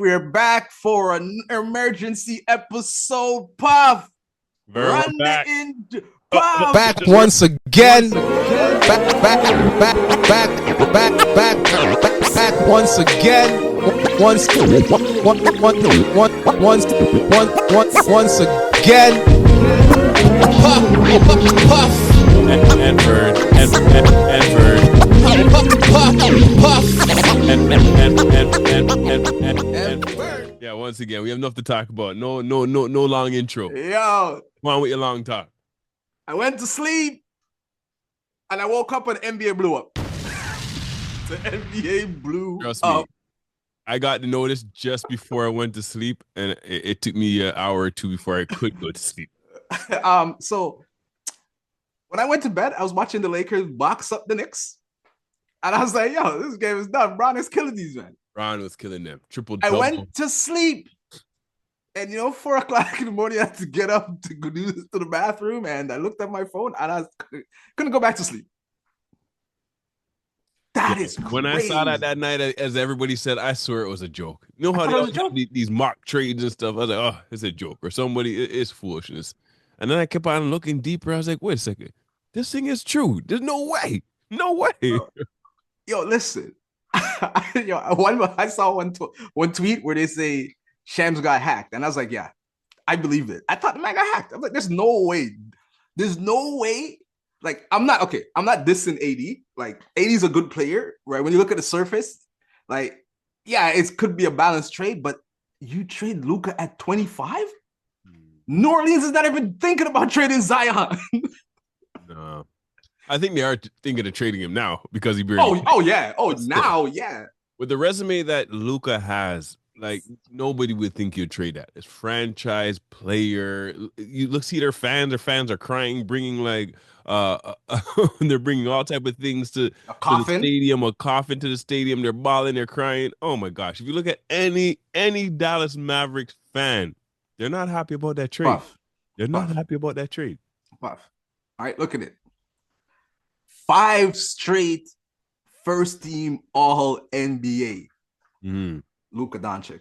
We're back for an emergency episode. Puff. Run back. Puff. Back once again. Back once again. Once again. Puff. And Vern. Yeah, once again, we have enough to talk about. No long intro. Yo. Come on with your long talk. I went to sleep and I woke up and the NBA blew up. The NBA blew Trust up. me. I got to notice just before I went to sleep, and it took me an hour or two before I could go to sleep. So when I went to bed, I was watching the Lakers box up the Knicks. And I was like, yo, this game is done. Bron is killing these, man. Ron was killing them. I went to sleep. And, 4 o'clock in the morning, I had to get up to go do this to the bathroom. And I looked at my phone and I couldn't go back to sleep. That is crazy. When I saw that night, as everybody said, I swear it was a joke. You know how these mock trades and stuff? I was like, oh, it's a joke. Or somebody, it's foolishness. And then I kept on looking deeper. I was like, wait a second. This thing is true. There's no way. No way. Yo, listen. I saw one tweet where they say Shams got hacked. And I was like, yeah, I believe it. I thought the man got hacked. I'm like, there's no way. There's no way. Like, I'm not dissing AD. Like, AD's a good player, right? When you look at the surface, like, yeah, it could be a balanced trade, but you trade Luka at 25? New Orleans is not even thinking about trading Zion. No. I think they are thinking of trading him now because he yeah. With the resume that Luka has, like, nobody would think you'd trade that. It's franchise player. You see their fans are crying, bringing like they're bringing all type of things to the stadium, a coffin to the stadium. They're bawling, they're crying. Oh my gosh. If you look at any Dallas Mavericks fan, they're not happy about that trade. They're not happy about that trade. All right, look at it. 5 straight first team all NBA. Luka Dončić.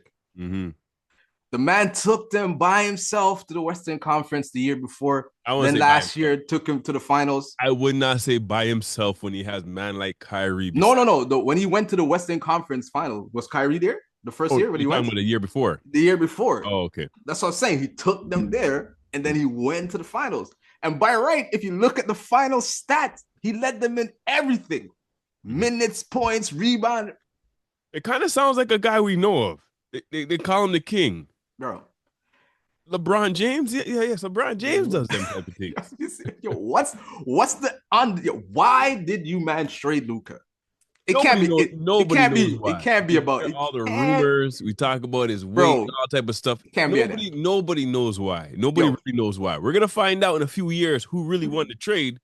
The man took them by himself to the Western Conference the year before. Then last year took him to the finals. I would not say by himself when he has man like Kyrie. No. When he went to the Western Conference final, was Kyrie there? The first year when he went? The year before. The year before. Oh, okay. That's what I'm saying. He took them there and then he went to the finals. And by right, if you look at the final stats, he led them in everything. Minutes, points, rebound. It kind of sounds like a guy we know of. They call him the king. Bro. LeBron James? Yes. LeBron James does them type of things. Yo, why did you man trade Luka? It can't be about all the rumors. We talk about his weight and all type of stuff. Nobody knows why. Nobody really knows why. We're gonna find out in a few years who really won the trade.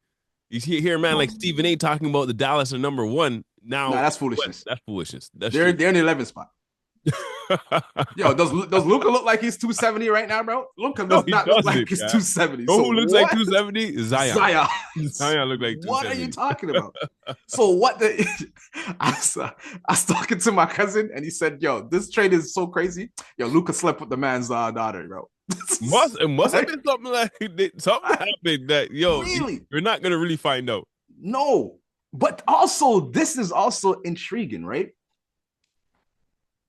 You hear a man like Stephen A talking about the Dallas are number 1. Now that's foolishness. That's foolishness. They're in the 11th spot. Yo, does Luka look like he's 270 right now, bro? Luka does not look like he's 270. Who looks like 270? Zion. Zion look like 270. What are you talking about? So I was talking to my cousin and he said, yo, this trade is so crazy. Yo, Luka slept with the man's daughter, bro. It must have been something happened that, really? You're not going to really find out. No, but also, this is also intriguing, right?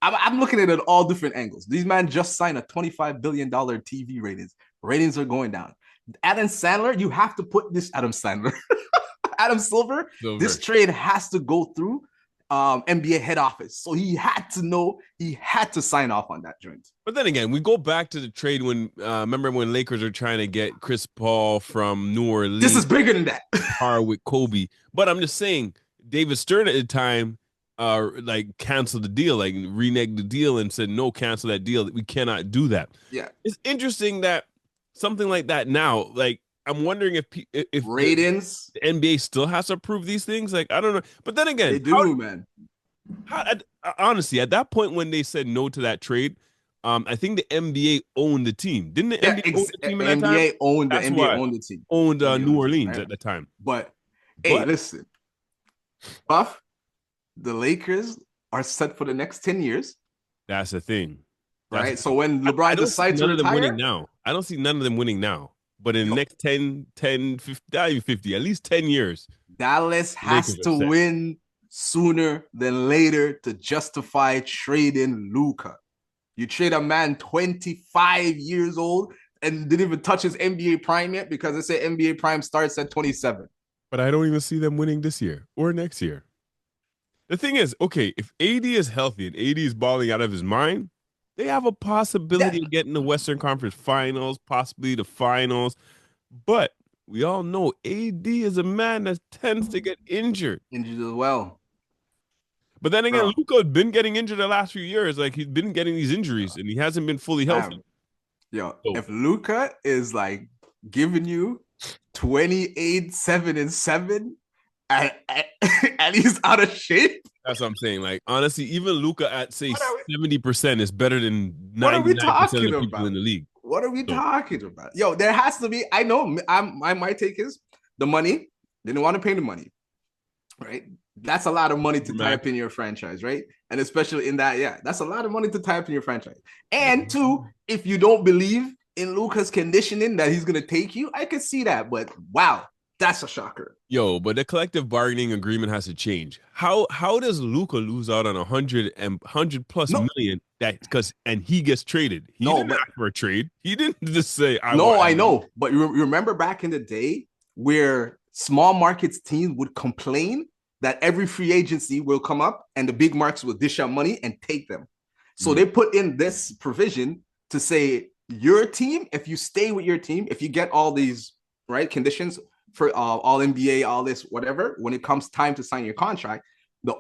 I'm looking at it at all different angles. These men just signed a $25 billion TV ratings. Ratings are going down. Adam Sandler, you have to put this Adam Silver. This trade has to go through NBA head office. So he had to sign off on that joint. But then again, we go back to the trade when, remember when Lakers are trying to get Chris Paul from New Orleans. This is bigger than that. Par with Kobe. But I'm just saying, David Stern at the time, canceled the deal, like reneged the deal and said, no, cancel that deal. We cannot do that. Yeah. It's interesting that something like that now, like, I'm wondering if ratings, the NBA still has to approve these things. Like, I don't know. But then again, they do, man. Honestly, at that point when they said no to that trade, I think the NBA owned the team. Didn't the NBA own the team at that time? Owned the team. Owned New Orleans at the time. But listen, Buff, the Lakers are set for the next 10 years. That's the thing. Right. So when I LeBron don't decides see to none of them retire, winning now. I don't see none of them winning now. But in the next 10, 50, not even 50, at least 10 years, Dallas has Lakers are to set. win sooner than later to justify trading Luka. You trade a man 25 years old and didn't even touch his NBA prime yet because they say NBA prime starts at 27. But I don't even see them winning this year or next year. The thing is, okay, if AD is healthy and AD is balling out of his mind, they have a possibility of getting the Western Conference Finals, possibly the finals. But we all know AD is a man that tends to get injured. Injured as well. But then again, Luka has been getting injured the last few years. Like, he's been getting these injuries, and he hasn't been fully healthy. If Luka is like giving you 28, 7, and 7, and he's out of shape. That's what I'm saying. Like, honestly, even Luka at, say, 70% is better than 99% of the people in the league. What are we talking about? Yo, there has to be, I know, my take is the money. They didn't want to pay the money, right? That's a lot of money to tie up in your franchise, right? And especially in that, that's a lot of money to tie up in your franchise. And two, if you don't believe in Luka's conditioning that he's going to take you, I can see that. But wow, that's a shocker. Yo, but the collective bargaining agreement has to change. How does Luka lose out on 100 plus million and he gets traded? He didn't ask for a trade. He didn't just say, I know. But you remember back in the day where small markets teams would complain that every free agency will come up and the big marks will dish out money and take them. So they put in this provision to say your team, if you stay with your team, if you get all these conditions for all NBA, all this, whatever, when it comes time to sign your contract,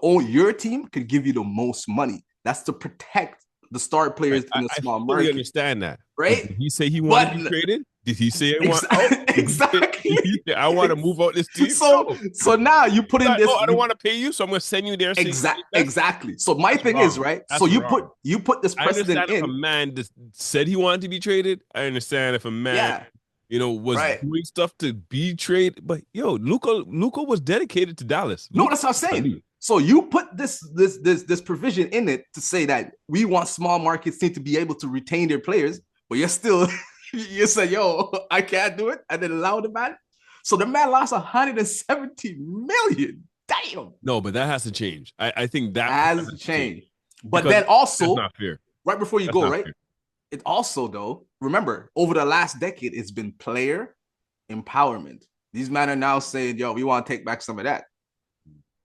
your team could give you the most money. That's to protect the star players in the small market. I understand that. Right? Did he say he wanted to be traded? Did he say I want out? Exactly. I want to move out this team. So now you put in this. I don't want to pay you, so I'm going to send you there. Exactly. So my thing is, right? So you put this precedent in. If a man said he wanted to be traded, I understand if a man was doing stuff to be traded. But Luka was dedicated to Dallas. No, that's what I'm saying. So you put this provision in it to say that we want small markets to be able to retain their players, but you're still you say, I can't do it, and then allow the man. So the man lost 170 million. Damn. No, but that has to change. I think that has to change. But then also, not fair. Right before you go, right? Fair. It also, though, remember, over the last decade, it's been player empowerment. These men are now saying, we want to take back some of that.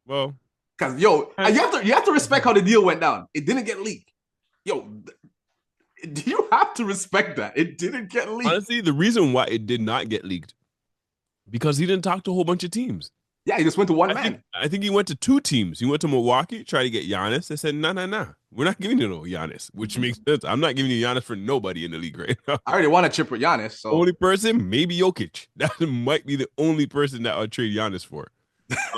Well, because you have to respect how the deal went down. It didn't get leaked. You have to respect that. It didn't get leaked. Honestly, the reason why it did not get leaked, because he didn't talk to a whole bunch of teams. Yeah, he just went to one man. I think he went to 2 teams. He went to Milwaukee, tried to get Giannis. They said, no. We're not giving you no Giannis, which makes sense. I'm not giving you Giannis for nobody in the league right now. I already want to chip with Giannis. So. Only person, maybe Jokic. That might be the only person that I'll trade Giannis for.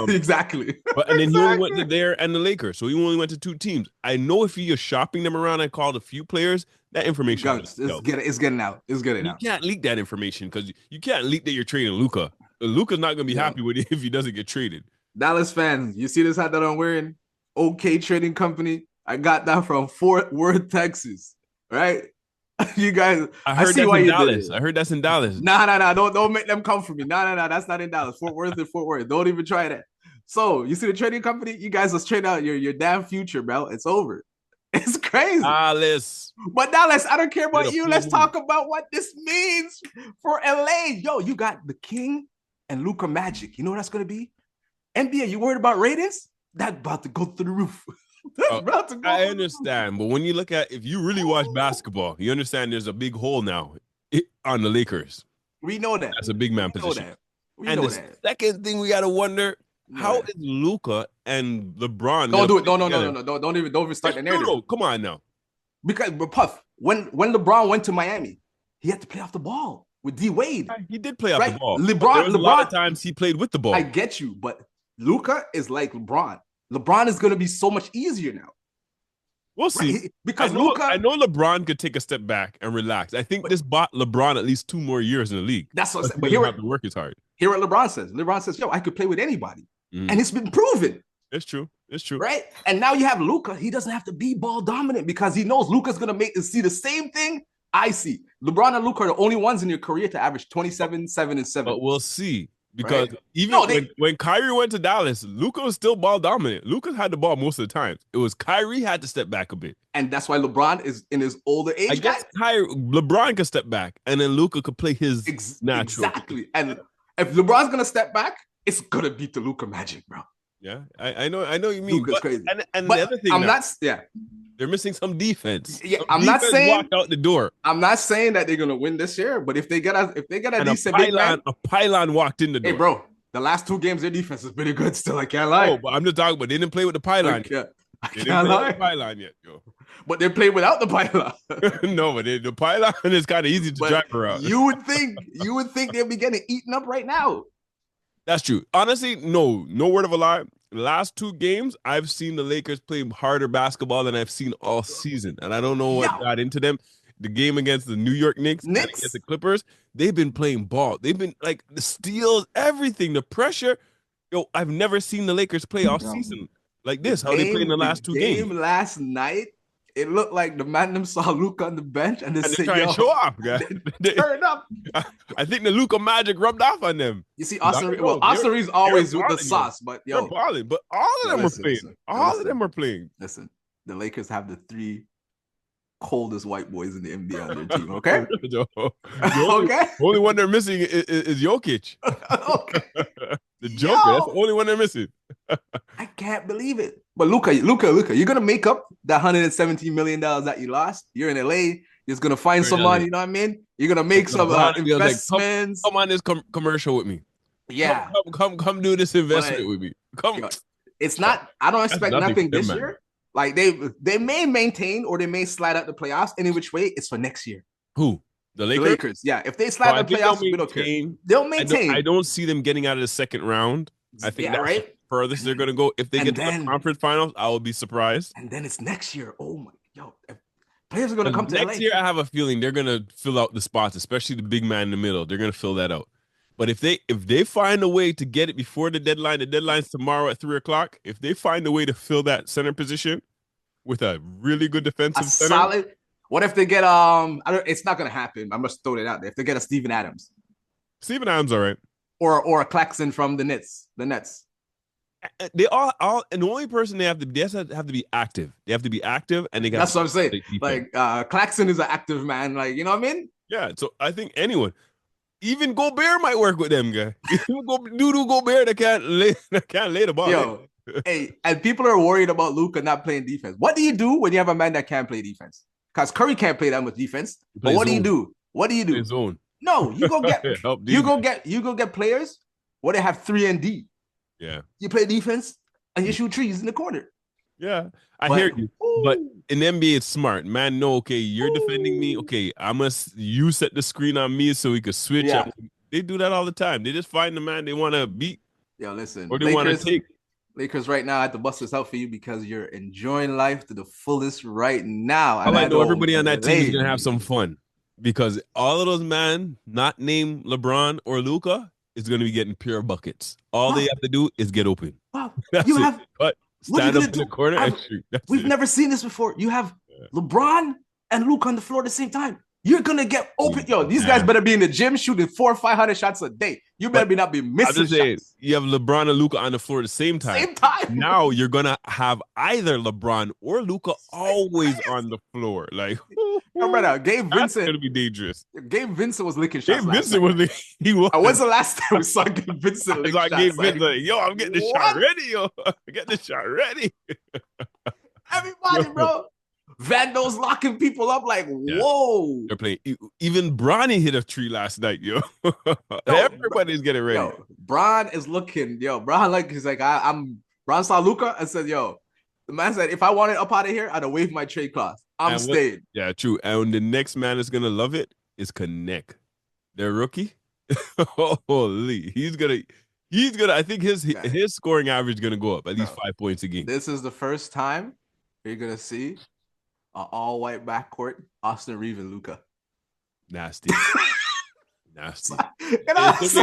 Exactly. And then he only went to there and the Lakers. So he only went to 2 teams. I know if he is shopping them around and called a few players, that information it's getting out. It's getting out. You can't leak that information because you can't leak that you're trading Luka. Luka's not going to be happy with it if he doesn't get traded. Dallas fans, you see this hat that I'm wearing? OK Trading Company. I got that from Fort Worth, Texas. Right? You guys, I heard that's in Dallas. I heard that's in Dallas. Nah. Don't make them come for me. Nah. That's not in Dallas. Fort Worth is Fort Worth. Don't even try that. So you see the trading company? You guys, let's trade out your damn future, bro. It's over. It's crazy. Dallas. But Dallas, I don't care about you. Let's talk about what this means for LA. You got the King and Luka Magic. You know what that's going to be? NBA, you worried about ratings? That's about to go through the roof. I understand, but when you look at, if you really watch basketball, you understand there's a big hole now on the Lakers. We know that. That's a big man position. And the second thing we got to wonder, how is Luka and LeBron? Don't do it. No. Don't even start the narrative. No, come on now. Because, but Puff, when LeBron went to Miami, he had to play off the ball with D Wade. He did play off the ball. LeBron, a lot of times he played with the ball. I get you, but Luka is like LeBron. LeBron is going to be so much easier now. We'll see. Right? Because I know LeBron could take a step back and relax. I think this bought LeBron at least 2 more years in the league. That's what I'm saying. But here, the work is hard. Hear what LeBron says. LeBron says, I could play with anybody. And it's been proven. It's true. It's true. Right? And now you have Luka. He doesn't have to be ball dominant because he knows Luka's going to see the same thing I see. LeBron and Luka are the only ones in your career to average 27, 7, and 7. But we'll see. Because right? even when Kyrie went to Dallas, Luka was still ball dominant. Luka had the ball most of the time. It was Kyrie had to step back a bit. And that's why LeBron is in his older age. I guess LeBron could step back, and then Luka could play his natural. Exactly. And if LeBron's going to step back, it's going to beat the Luka magic, bro. Yeah, I know what you mean. Luka's crazy. And the other thing, they're missing some defense. Yeah, I'm not saying walked out the door. I'm not saying that they're gonna win this year, but if they get a decent big man, a pylon walked in the door. Hey, bro, the last 2 games their defense is pretty good. Still, I can't lie. Oh, but I'm just talking. But they didn't play with the pylon. I can't lie. With the pylon yet, yo. But they played without the pylon. No, but the pylon is kind of easy to drive around. You would think they'll be getting eaten up right now. That's true. Honestly, no word of a lie. The last 2 games, I've seen the Lakers play harder basketball than I've seen all season. And I don't know what got into them. The game against the New York Knicks and against the Clippers, they've been playing ball. They've been like the steals, everything, the pressure. Yo, I've never seen the Lakers play all season like this. How they played in the last 2 games. Last night, it looked like the man them saw Luka on the bench and they said, try and show off, guys. Turn up. I think the Luka magic rubbed off on them. You see, Austin Reeves always with the sauce, but yo, they're balling. But all of them are playing. All of them are playing. Listen, the Lakers have the 3 coldest white boys in the NBA on their team. Okay, okay. The only one they're missing is Jokic. Okay, the Joker. That's the only one they're missing. I can't believe it. But Luka, you're gonna make up that $117 million that you lost. You're in LA. You're just gonna find someone. You know what I mean? You're gonna make some investments. Come on this commercial with me. Yeah, come do this investment with me. Come. Yo, it's not. I don't expect nothing this year. Like they may maintain or they may slide out the playoffs. Any which way, it's for next year. Who? The Lakers? The Lakers. Yeah, if they slide out the playoffs, we don't care. They'll maintain. I don't see them getting out of the second round. I think that's right. Furthest they're gonna go. If they get to the conference finals, I will be surprised. And then it's next year. Oh my, players are gonna come to next year. I have a feeling they're gonna fill out the spots, especially the big man in the middle. They're gonna fill that out. But if they find a way to get it before the deadline's tomorrow at 3:00. If they find a way to fill that center position with a really good defensive center, solid. What if they get it's not gonna happen. I must throw it out there. If they get a Steven Adams, all right, or a Claxton from the Nets. They all and the only person they have to be active. They have to be active, and they got. That's what I'm saying. Like Claxton is an active man. Like, you know what I mean? Yeah. So I think anyone, even Gobert might work with them, guy. Dudu Gobert that can't lay the ball. Yo, hey, and people are worried about Luka not playing defense. What do you do when you have a man that can't play defense? Because Curry can't play that much defense. But what do you do? What do you do? His own. No, you go get you go get players where they have 3 and D. Yeah. You play defense and you shoot trees in the corner. Yeah. I hear you. But in the NBA, it's smart. Man, no, okay, you're defending me. Okay, you set the screen on me so we could switch. Yeah. They do that all the time. They just find the man they want to beat. Yo, listen. Or they want to take. Lakers right now, I have to bust this out for you because you're enjoying life to the fullest right now. And I know everybody on that team is going to have some fun because all of those men not named LeBron or Luka is going to be getting pure buckets. All they have to do is get open. Wow. Stand up in the corner and shoot. We've never seen this before. You have LeBron and Luka on the floor at the same time. You're going to get open. Yo, these guys better be in the gym shooting 400 or 500 shots a day. You better not be missing shots. You have LeBron and Luka on the floor at the same time. Now you're going to have either LeBron or Luka always on the floor. Like, brother, Gabe Vincent. That's going to be dangerous. Gabe Vincent was licking shots. Gabe Vincent was. When's the last time we saw Gabe Vincent lick shots? Gabe Vincent, like, yo, I'm getting the shot ready, yo. I'm getting the shot ready. Everybody, bro. Vando's locking people up like, whoa. They're playing. Even Bronny hit a tree last night, yo. Everybody's getting ready. Yo, Bron is looking, he's like, Bron saw Luka and said, yo, the man said, if I wanted up out of here, I'd have waived my trade clause. I'm staying. Yeah, true. And the next man is going to love it is Connect. Their rookie. Holy. He's gonna, I think his scoring average is going to go up at least 5 points a game. This is the first time you're going to see an all-white backcourt, Austin Reeves and Luka. Nasty. Nasty. It's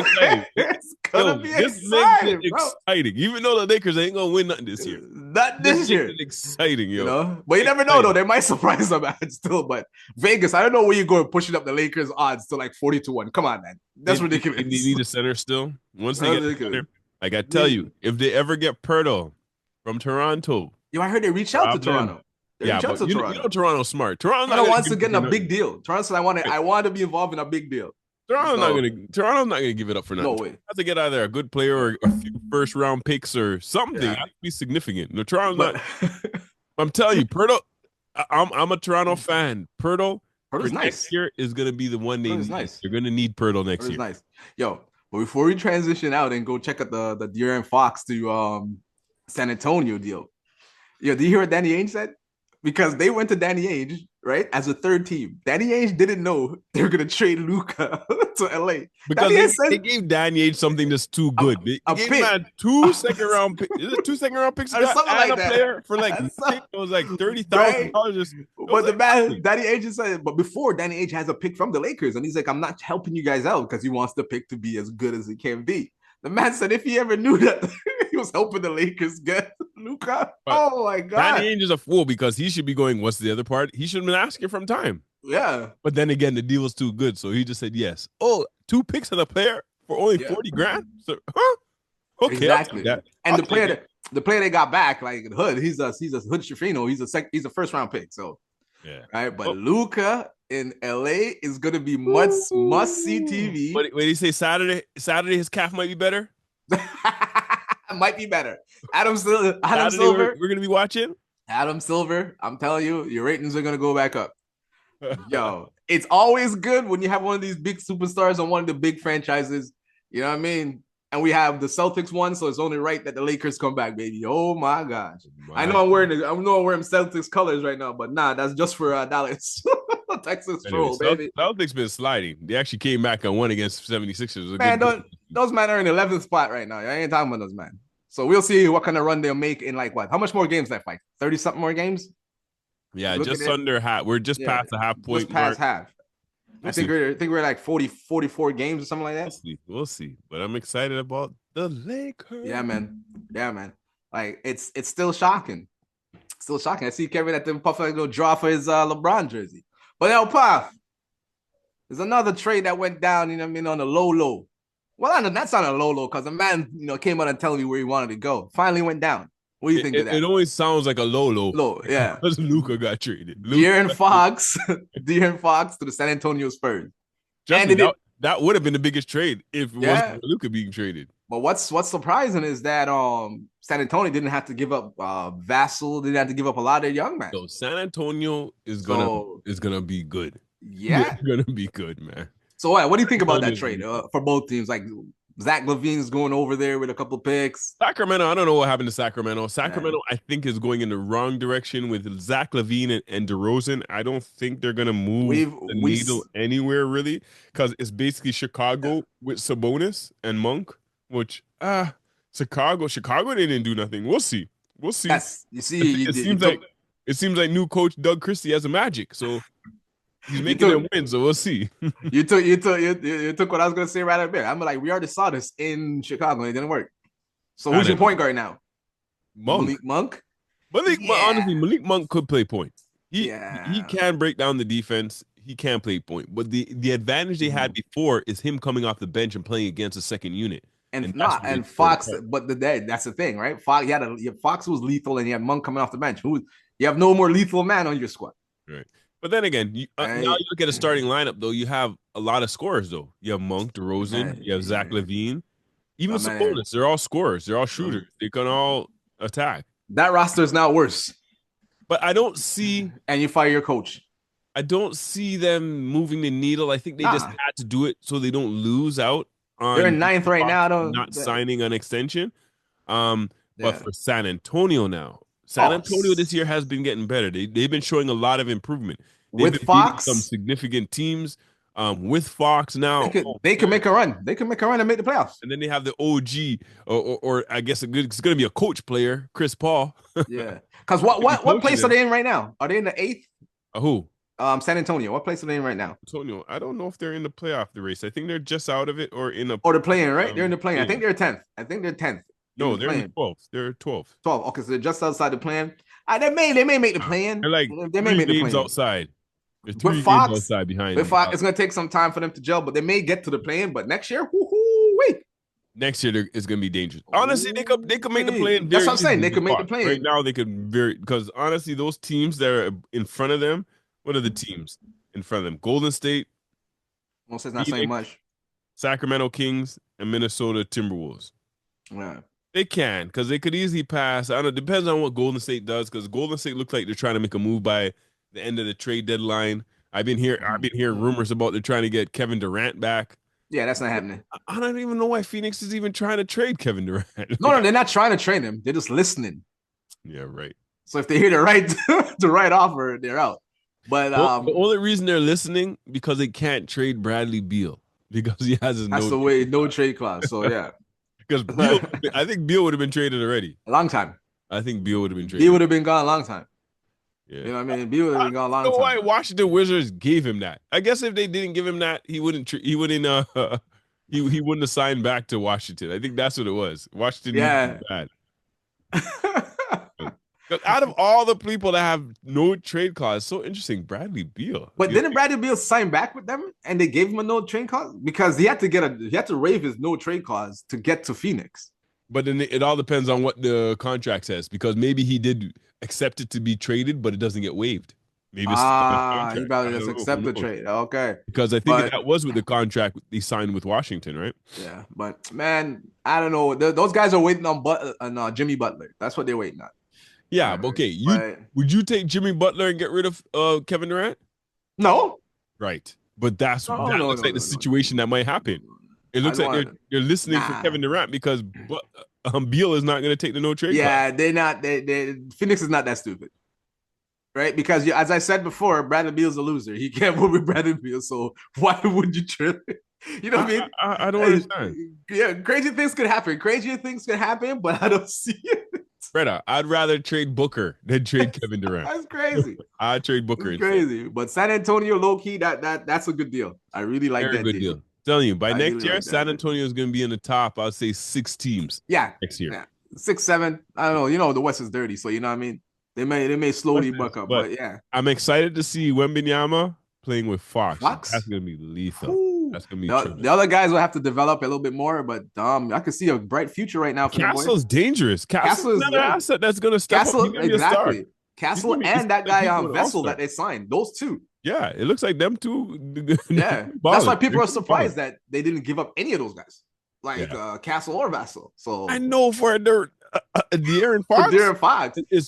gonna be exciting, bro. Exciting. Even though the Lakers ain't gonna win nothing this year. Not this year. It's exciting, yo. You know, but you never know though. They might surprise them still. But Vegas, I don't know where you're going pushing up the Lakers odds to like 40-1. Come on, man. That's ridiculous. They need a center still. Once they get a center, like I tell you, if they ever get Pirtle from Toronto. Yo, I heard they reach out to Toronto. But you know Toronto's smart. Toronto wants to get in a big deal. Toronto said, I want to be involved in a big deal. Toronto's not gonna give it up for nothing. No way. Have to get either a good player or a few first round picks or something. Have to be significant. No, Toronto's not. I'm telling you, Pirtle. I'm a Toronto fan. Pirtle's nice. Next year is gonna be the one they need. Nice. They're gonna need Pirtle next year. Nice. Yo, but before we transition out and go check out the De'Aaron Fox to San Antonio deal. Yo, do you hear what Danny Ainge said? Because they went to Danny Ainge, right, as a third team. Danny Ainge didn't know they were going to trade Luka to LA. Because they gave Danny Ainge something that's too good. They gave him 2 second-round picks. Is it 2 second-round picks? Or something like that. Player for like, it was like $30,000. But the man, Danny Ainge said, but before Danny Ainge has a pick from the Lakers, and he's like, I'm not helping you guys out because he wants the pick to be as good as it can be. The man said if he ever knew that he was helping the Lakers get Luka, oh my God. Danny Ainge is a fool because he should be going, what's the other part? He should have been asking from time. Yeah. But then again, the deal was too good, so he just said yes. Oh, 2 picks on a player for only $40,000? So, okay. Exactly. And the player they got back, like Hood, he's a Hood Schifino. He's a first round pick. So right. But Luka in LA is gonna be must see TV. What did he say? Saturday his calf might be better. Might be better. Adam Silver. We're gonna be watching. Adam Silver. I'm telling you, your ratings are gonna go back up. Yo, it's always good when you have one of these big superstars on one of the big franchises. You know what I mean? And we have the Celtics one, so it's only right that the Lakers come back, baby. Oh my gosh! I know I'm wearing Celtics colors right now, but nah, that's just for Dallas, Texas troll, baby. Celtics been sliding. They actually came back and won against 76ers. Man, those men are in 11th spot right now. I ain't talking about those men. So we'll see what kind of run they'll make in like what? How much more games left? Like 30 something more games? Yeah, just under half. We're just past the half point. Just past half. I think we're like 44 games or something like that. We'll see. But I'm excited about the Lakers. Yeah, man. Like it's still shocking. Still shocking. I see Kevin at the Puff go draw for his LeBron jersey. But Puff, there's another trade that went down, you know what I mean, on the low. Well, that's not a low because the man, came out and telling me where he wanted to go. Finally went down. What do you think of that? It always sounds like a low. Low, yeah. Because Luka got traded. De'Aaron Fox to the San Antonio Spurs. That would have been the biggest trade if it wasn't Luka being traded. But what's surprising is that San Antonio didn't have to give up Vassell, didn't have to give up a lot of young men. So San Antonio is gonna be good. Yeah, it's gonna be good, man. So what do you think about that trade for both teams? Like Zach LaVine's going over there with a couple picks. Sacramento, I don't know what happened to Sacramento. I think, is going in the wrong direction with Zach LaVine and DeRozan. I don't think they're going to move the needle anywhere, really, because it's basically Chicago with Sabonis and Monk, which, Chicago didn't do nothing. We'll see. Yes, you see, it seems like new coach Doug Christie has a magic, so he's making them win, so we'll see. You took what I was gonna say right up there. I'm like, we already saw this in Chicago, and it didn't work. So who's your point guard now? Malik Monk. Honestly, Malik Monk could play point. He can break down the defense. He can play point. But the advantage they had before is him coming off the bench and playing against a second unit. And Fox, but that's the thing, right? Fox was lethal, and you had Monk coming off the bench. You have no more lethal man on your squad. Right. But then again, now you look at a starting lineup, though. You have a lot of scorers, though. You have Monk, DeRozan, you have Zach LaVine, even Sabonis. They're all scorers. They're all shooters. They can all attack. That roster is now worse. But I don't see. And you fire your coach. I don't see them moving the needle. I think they just had to do it so they don't lose out on. They're in 9th right now, though. Not signing an extension. But for San Antonio now. San Antonio this year has been getting better. They've been showing a lot of improvement. With Fox, some significant teams. With Fox now, they can make a run. They can make a run and make the playoffs. And then they have the OG, or I guess it's going to be a coach player, Chris Paul. Yeah, because what place are they in right now? Are they in the 8th? Who? San Antonio. What place are they in right now? Antonio, I don't know if they're in the playoff the race. I think they're just out of it or in a. Or they're playing, right? They're in the playing. I think they're 10th. I think they're 10th. No, they're in 12th. They're 12th. 12. Okay, so they're just outside the plan. They may make the plan. They're like they may make the games plan outside. They're 3 games Fox, outside behind. With Fox, it's gonna take some time for them to gel, but they may get to the plan. But next year, wait. Next year it's gonna be dangerous. Honestly, they could make the play. That's what I'm saying. They could make the play right now. They could because honestly, those teams that are in front of them. What are the teams in front of them? Golden State. Most is not saying much. Sacramento Kings and Minnesota Timberwolves. Yeah. They can, because they could easily pass. I don't know. It depends on what Golden State does, because Golden State looks like they're trying to make a move by the end of the trade deadline. I've been hearing rumors about they're trying to get Kevin Durant back. Yeah, that's not happening. I don't even know why Phoenix is even trying to trade Kevin Durant. No, they're not trying to trade him. They're just listening. Yeah, right. So if they hear the right offer, they're out. But the only reason they're listening because they can't trade Bradley Beal because he has his no trade clause. So yeah. Because Beal, I think Beal would have been traded already. A long time. I think Beal would have been traded. Beal would have been gone a long time. Yeah. You know what I mean? Beal would have been gone a long time. Why Washington Wizards gave him that? I guess if they didn't give him that, he wouldn't have signed back to Washington. I think that's what it was. Washington bad. Out of all the people that have no trade clause, so interesting, Bradley Beal. But didn't Bradley Beal sign back with them and they gave him a no trade clause? Because he had to waive his no trade clause to get to Phoenix. But then it all depends on what the contract says, because maybe he did accept it to be traded, but it doesn't get waived. Maybe he probably just accept the trade. Okay. Because I think that was with the contract he signed with Washington, right? Yeah, but man, I don't know. Those guys are waiting on Jimmy Butler. That's what they're waiting on. Yeah, but okay. Would you take Jimmy Butler and get rid of Kevin Durant? No. Right. But that looks like the situation that might happen. It looks like they're listening for Kevin Durant because Beal is not going to take the no trade. Yeah, they're not. Phoenix is not that stupid, right? Because as I said before, Bradley Beal's a loser. He can't move with Bradley Beal, so why would you trade? You know what I mean? I don't understand. Yeah, crazy things could happen. Crazier things could happen, but I don't see it. Bretta, I'd rather trade Booker than trade Kevin Durant. That's crazy. I'd trade Booker. That's crazy. But San Antonio, low key, that's a good deal. I really like that good deal. Telling you, by next year, San Antonio is going to be in the top. I'll say 6 teams. Yeah, next year, 6, 7. I don't know. You know, the West is dirty, so you know what I mean. They may slowly buck up, but yeah. I'm excited to see Wembanyama playing with Fox. That's going to be lethal. Ooh. That's going to be the other guys will have to develop a little bit more, but I can see a bright future right now for Castle's dangerous. Castle's another asset that's going to step up. Exactly. Castle and that guy Vessel that they signed. Those two. Yeah, it looks like them two. Yeah, that's why people are surprised that they didn't give up any of those guys, like Castle or Vessel. So I know for De'Aaron Fox,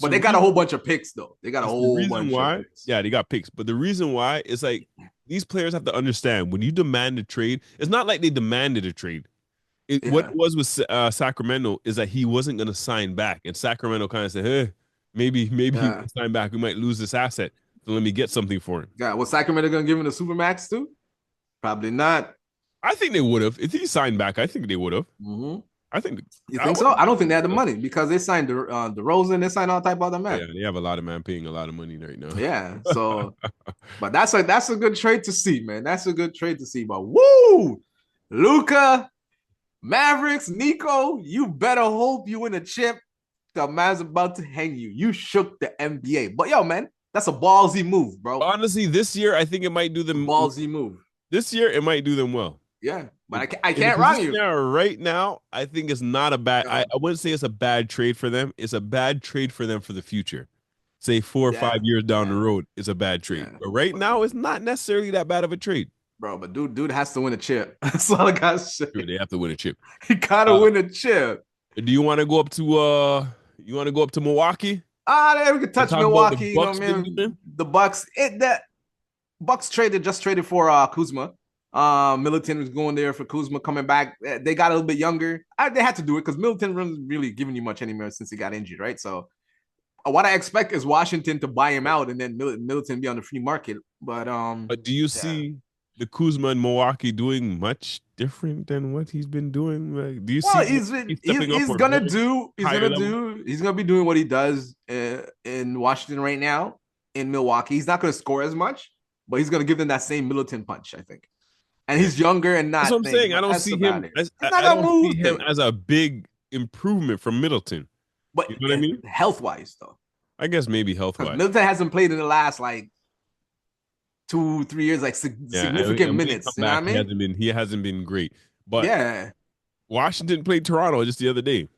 but they got a whole bunch of picks though. They got a whole bunch of picks. Yeah, they got picks, but the reason why is like these players have to understand when you demand a trade, it's not like they demanded a trade. What it was with Sacramento is that he wasn't going to sign back, and Sacramento kind of said, "Hey, maybe he can sign back. We might lose this asset." So let me get something for him. Yeah, was Sacramento going to give him the supermax too? Probably not. I think they would have. If he signed back, I think they would have. Mm-hmm. I think. You think so? I don't think they had the money because they signed the DeRozan. They signed all type of other men. Yeah, they have a lot of men paying a lot of money right now. Yeah, so, but that's a good trade to see, man. That's a good trade to see. But woo, Luka, Mavericks, Nico, you better hope you win a chip. The man's about to hang you. You shook the NBA. But yo, man. That's a ballsy move, bro. Honestly, this year I think it might do them ballsy move. This year it might do them well. Yeah, but I can't wrong you. Right now, I think it's not a bad. I wouldn't say it's a bad trade for them. It's a bad trade for them for the future. Say 4 or 5 years down the road, it's a bad trade. But right now, it's not necessarily that bad of a trade. Bro, but dude has to win a chip. That's all I gotta say. They have to win a chip. He gotta win a chip. Do you want to go up to Milwaukee? We could touch Milwaukee. You know what I mean? The Bucks. Bucks just traded for Kuzma. Middleton was going there for Kuzma coming back. They got a little bit younger. They had to do it because Middleton wasn't really giving you much anymore since he got injured, right? So what I expect is Washington to buy him out and then Middleton be on the free market. But do you see the Kuzma in Milwaukee doing much different than what he's been doing? Like, do you see he's gonna be doing what he does in Washington right now in Milwaukee. He's not gonna score as much, but he's gonna give them that same Middleton punch, I think. And he's younger and not. That's what I'm saying. I don't see him. I don't see him as a big improvement from Middleton. But you know what I mean? Health wise, though. I guess maybe health wise. Middleton hasn't played in the last like 2-3 years, like significant minutes. You know what I mean? He hasn't been great. But yeah, Washington played Toronto just the other day.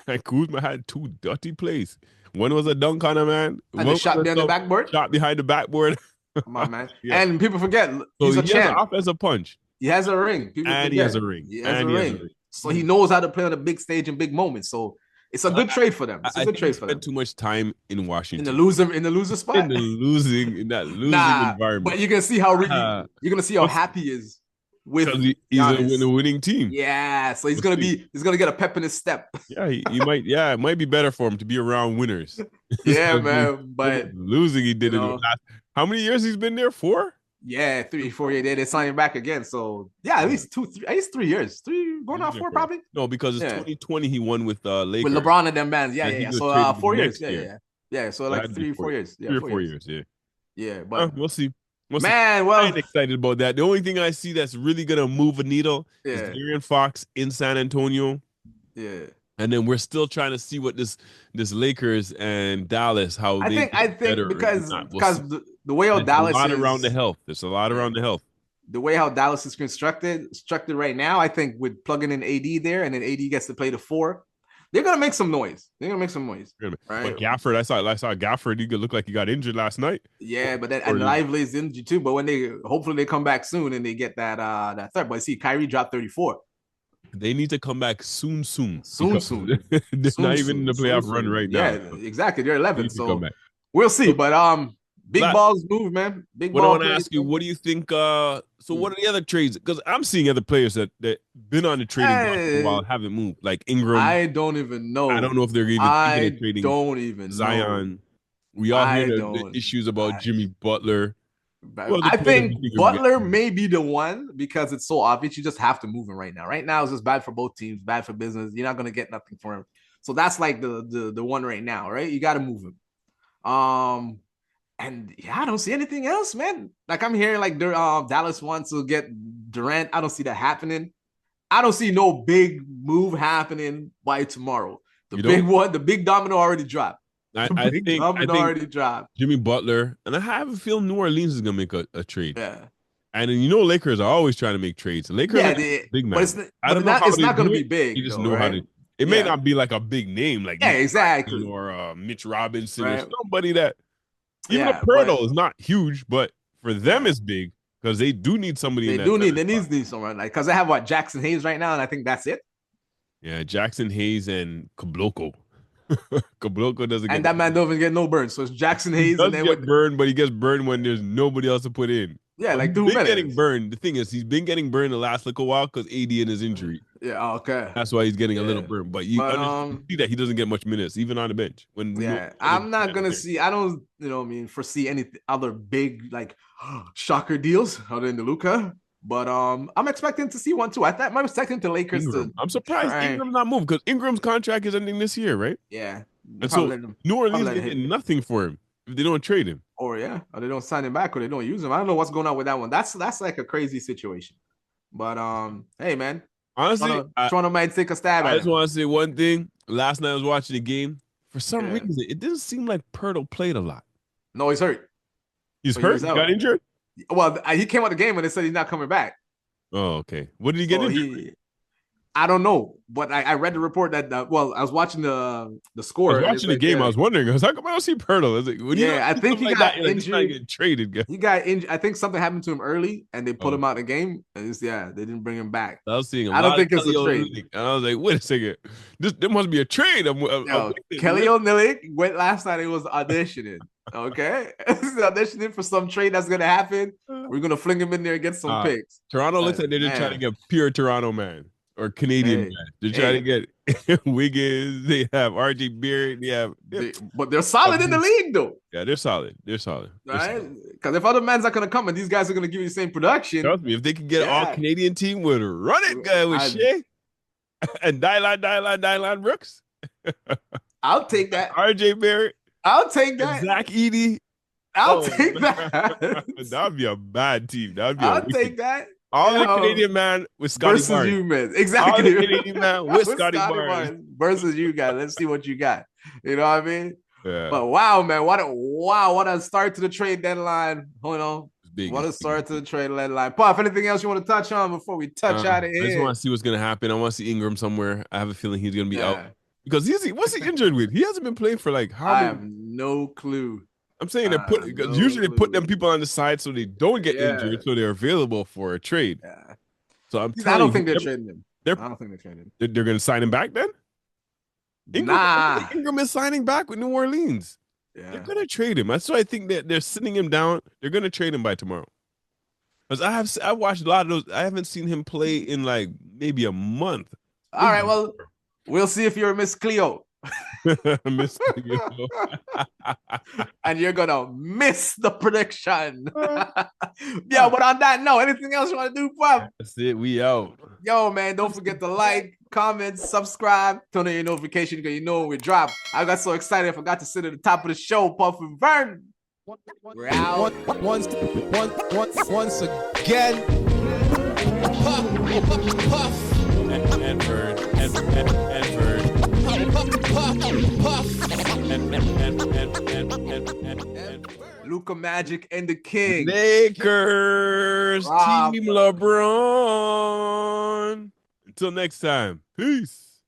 And Kuzma had 2 dirty plays. One was a dunk on a man. And a shot behind the backboard. Shot behind the backboard. Come on, man. Yeah. And people forget he's a champ. He has an offensive punch. He has a ring. He has a ring. So he knows how to play on a big stage and big moments. So it's a good trade for them. It's a good trade for them. Too much time in Washington. In the loser spot. In that losing environment. But you're gonna see how happy he is with he's in a winning team. Yeah. So he's gonna get a pep in his step. Yeah, he might. Yeah, it might be better for him to be around winners. Yeah, man. But losing, he did it. How many years he's been there? 4? Yeah, 3-4 years. They signed him back again. So yeah, at least 3 years. 3 going on 4 probably. No, because it's 2020 he won with Lakers. With LeBron and them bands. Yeah. So 4 years. Yeah. So like 3-4 years. Yeah, 3 or 4 years. Yeah. Yeah, but we'll see. Man, I ain't excited about that. The only thing I see that's really gonna move a needle is De'Aaron Fox in San Antonio. Yeah. And then we're still trying to see what this Lakers and Dallas I think because the way how Dallas is around the health. There's a lot around the health. The way how Dallas is constructed right now, I think with plugging in AD there and then AD gets to play the 4, they're gonna make some noise. Right? But Gafford, I saw Gafford. He could look like he got injured last night. Yeah, but and Lively's injured too. But when hopefully they come back soon and they get that third. But see, Kyrie dropped 34. They need to come back soon. Soon. They're not even in the playoff run right now. Yeah, exactly. They're 11. So we'll see. But big balls move, man. Big balls. I want to ask you, what do you think? So what are the other trades? Because I'm seeing other players that been on the trading block for a while haven't moved, like Ingram. I don't even know. I don't know if they're even trading. Don't even Zion. Know. We all hear the issues about Jimmy Butler. I think Butler may be the one because it's so obvious. You just have to move him right now. Right now, it's just bad for both teams, bad for business. You're not going to get nothing for him. So that's like the one right now, right? You got to move him. And yeah, I don't see anything else, man. Like I'm hearing like Dallas wants to get Durant. I don't see that happening. I don't see no big move happening by tomorrow. The big domino already dropped. I think Jimmy Butler, and I have a feeling New Orleans is gonna make a trade. Yeah, and Lakers are always trying to make trades. Lakers, big man. But it's not gonna be big. You just know how to. It may not be like a big name, like exactly, or Mitch Robinson or somebody that. Even a Pirtle is not huge, but for them it's big because they do need somebody. They need someone like because they have Jackson Hayes right now, and I think that's it. Yeah, Jackson Hayes and Kabloko. Kabloko doesn't get, and that man doesn't get no burn. So it's Jackson Hayes, and then burned, but he gets burned when there's nobody else to put in. Yeah, like 2 minutes. Been getting burned. The thing is, he's been getting burned the last little while because AD and his injury. Yeah, okay. That's why he's getting a little burned. But you see that he doesn't get much minutes, even on the bench. I'm not gonna see. I don't, foresee any other big like shocker deals other than the Luka. But I'm expecting to see one too. I'm expecting the Lakers I'm surprised Ingram's not moved because Ingram's contract is ending this year, right? Yeah. And so New Orleans getting nothing for him if they don't trade him. Or they don't sign him back or they don't use him. I don't know what's going on with that one. That's like a crazy situation. But hey man, honestly, Toronto might take a stab at it. I just want to say one thing. Last night I was watching the game. For some reason, it didn't seem like Pirtle played a lot. No, he's hurt. He's hurt? He got injured? Well, he came out the game and they said he's not coming back. Oh, okay. What did he get injured? I don't know, but I read the report that I was watching the score. I was watching the game. I was wondering, how come I don't see Pirtle? I think he got injured. Like, get traded. He got injured. I think something happened to him early, and they put him out of the game. And they didn't bring him back. I was seeing. I don't think it's a trade. And I was like, wait a second, there must be a trade. Kelly Olynyk went last night. He was auditioning. Okay, auditioning for some trade that's gonna happen. We're gonna fling him in there and get some picks. Toronto looks like they're just trying to get pure Toronto man. Or Canadian man. They're trying to get Wiggins. They have RJ Barrett. But they're solid in the league, though. Yeah, they're solid. Right? Because if other men's not going to come and these guys are going to give you the same production. Trust me, if they can get an all-Canadian team with a running guy with Shea and Dylan Brooks. I'll take that. RJ Barrett. I'll take that. Zach Edey. I'll take that. That'd be a bad team. That'd be. I'll take that. All the Canadian man with Scotty versus Barnes. you, man. Exactly. All the Canadian man with Scotty Barnes versus you guys. Let's see what you got. You know what I mean? Yeah. But wow, man, what a start to the trade deadline. Hold on. What a start to the trade deadline. Puff, anything else you want to touch on before we touch out of here? I just want to see what's gonna happen. I want to see Ingram somewhere. I have a feeling he's gonna be out because what's he injured with? He hasn't been playing for like how many? I have no clue. I'm saying usually they put them people on the side so they don't get injured, so they're available for a trade. Yeah. So I don't think they're trading him. I don't think they're trading him. They're gonna sign him back then? Ingram is signing back with New Orleans. Yeah. They're gonna trade him. That's why I think that they're sitting him down. They're gonna trade him by tomorrow. Because I watched a lot of those. I haven't seen him play in like maybe a month. All right, well, we'll see if you're Miss Cleo. Miss Cleo. And you're gonna miss the prediction. Yeah, but on that note, anything else you want to do, Puff? That's it. We out. Yo, man, don't forget to like, comment, subscribe, turn on your notification because you know when we drop. I got so excited I forgot to sit at the top of the show, Puff and Vern. We're out. Once again. Puff. And Vern. And Vern. Luka Magic and the King. Lakers. Team LeBron. Until next time. Peace.